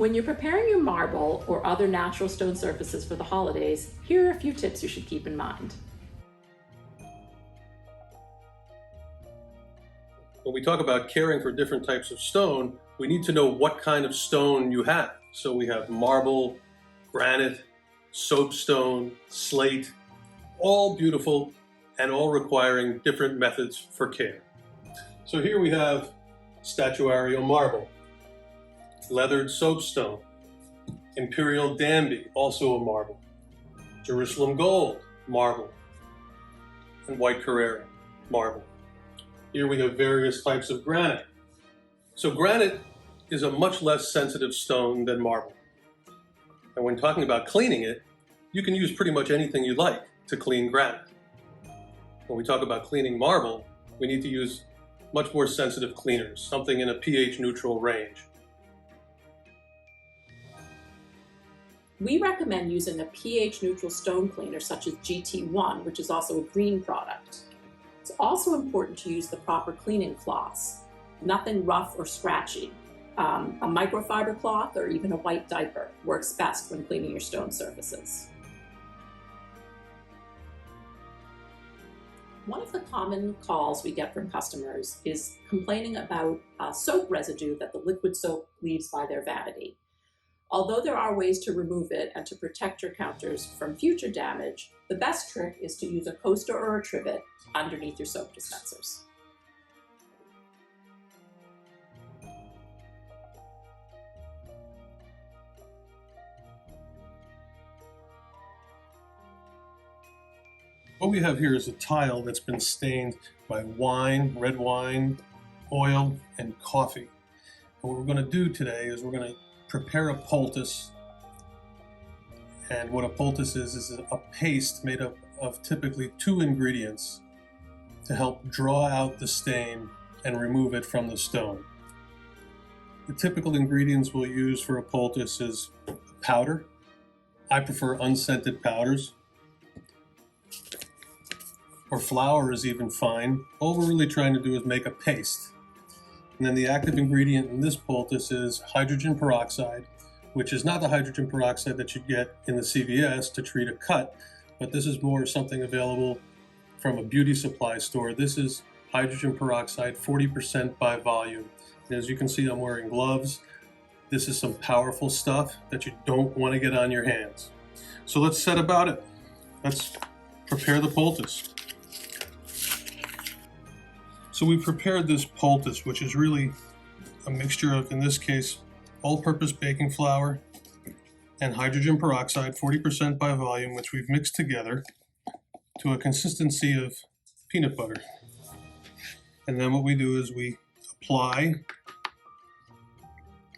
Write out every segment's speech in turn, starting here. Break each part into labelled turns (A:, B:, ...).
A: When you're preparing your marble or other natural stone surfaces for the holidays, here are a few tips you should keep in mind.
B: When we talk about caring for different types of stone, we need to know what kind of stone you have. So we have marble, granite, soapstone, slate, all beautiful and all requiring different methods for care. So here we have statuarial marble, leathered soapstone, imperial Danby, also a marble, Jerusalem gold, marble, and white Carrara, marble. Here we have various types of granite. So granite is a much less sensitive stone than marble. And when talking about cleaning it, you can use pretty much anything you like to clean granite. When we talk about cleaning marble, we need to use much more sensitive cleaners, something in a pH neutral range.
A: We recommend using a pH neutral stone cleaner such as GT1, which is also a green product. It's also important to use the proper cleaning cloths, nothing rough or scratchy. A microfiber cloth or even a white diaper works best when cleaning your stone surfaces. One of the common calls we get from customers is complaining about soap residue that the liquid soap leaves by their vanity. Although there are ways to remove it and to protect your counters from future damage, the best trick is to use a coaster or a trivet underneath your soap dispensers.
B: What we have here is a tile that's been stained by wine, red wine, oil, and coffee. And what we're going to do today is we're going to prepare a poultice. And what a poultice is a paste made up of typically 2 ingredients to help draw out the stain and remove it from the stone. The typical ingredients we'll use for a poultice is powder. I prefer unscented powders. Or flour is even fine. All we're really trying to do is make a paste. And then the active ingredient in this poultice is hydrogen peroxide, which is not the hydrogen peroxide that you get in the CVS to treat a cut, but this is more something available from a beauty supply store. This is hydrogen peroxide, 40% by volume. And as you can see, I'm wearing gloves. This is some powerful stuff that you don't want to get on your hands. So let's set about it. Let's prepare the poultice. So we prepared this poultice, which is really a mixture of, in this case, all-purpose baking flour and hydrogen peroxide, 40% by volume, which we've mixed together to a consistency of peanut butter. And then what we do is we apply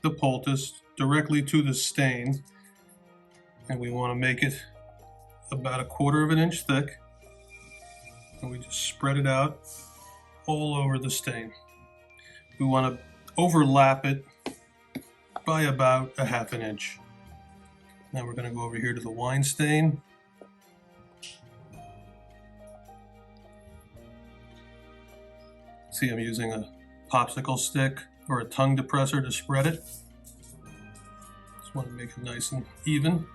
B: the poultice directly to the stain, and we want to make it about 1/4 inch thick, and we just spread it out all over the stain. We want to overlap it by about 1/2 inch. Now we're going to go over here to the wine stain. See, I'm using a popsicle stick or a tongue depressor to spread it. Just want to make it nice and even.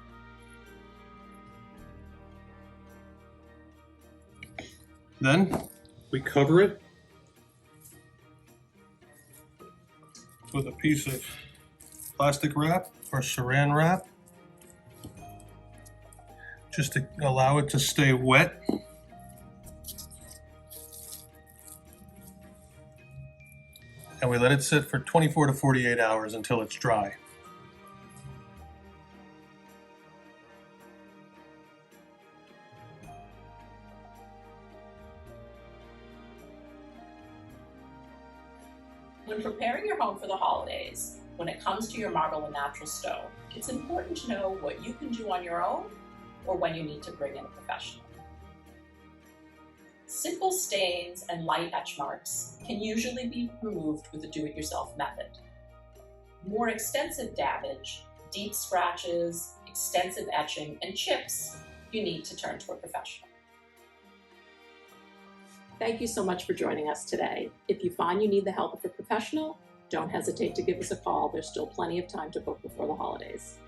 B: Then we cover it with a piece of plastic wrap or saran wrap, just to allow it to stay wet. And we let it sit for 24 to 48 hours until it's dry.
A: When preparing your home for the holidays, when it comes to your marble and natural stone, it's important to know what you can do on your own or when you need to bring in a professional. Simple stains and light etch marks can usually be removed with a do-it-yourself method. More extensive damage, deep scratches, extensive etching, and chips, you need to turn to a professional. Thank you so much for joining us today. If you find you need the help of a professional, don't hesitate to give us a call. There's still plenty of time to book before the holidays.